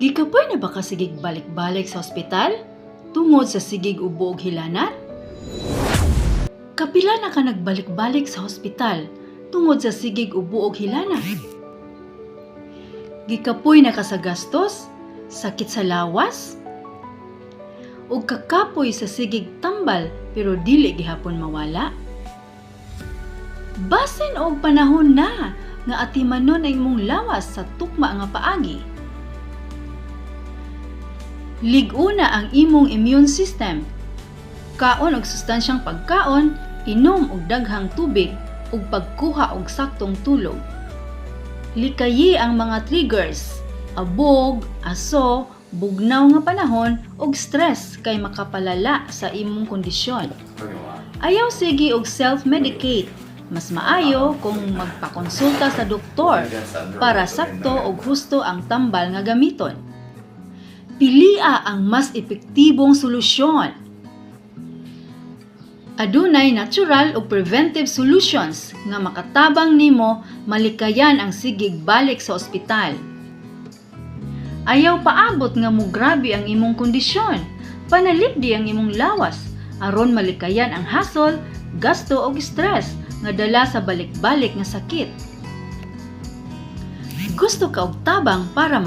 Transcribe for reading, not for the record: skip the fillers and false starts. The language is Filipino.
Gikapoy na ba ka sigig balik-balik sa ospital tungod sa sigig ubo ug hilanat? Kapila na ka nagbalik-balik sa ospital tungod sa sigig ubo ug hilanat? Gikapoy na ka sa gastos, sakit sa lawas, ug kakapoy sa sigig tambal pero dili gihapon mawala? Basin og panahon na nga atimanon ang imong lawas sa tukma nga paagi. Lig-una ang imong immune system. Kaon og sustansyang pagkaon, inom og daghang tubig ug pagkuha og saktong tulog. Likayi ang mga triggers, abog, aso, bugnaw nga panahon ug stress kay makapalala sa imong kondisyon. Ayaw sige og self-medicate. Mas maayo kung magpakonsulta sa doktor para sakto ug husto ang tambal nga gamiton. Pilia ang mas epektibong solusyon. Adunay natural ug preventive solutions nga makatabang nimo malikayan ang sigig balik sa ospital. Ayaw paabot nga mo grabe ang imong kondisyon. Panalipdi ang imong lawas aron malikayan ang hassle, gasto ug stress nga dala sa balik-balik nga sakit. Gusto ka og tabang para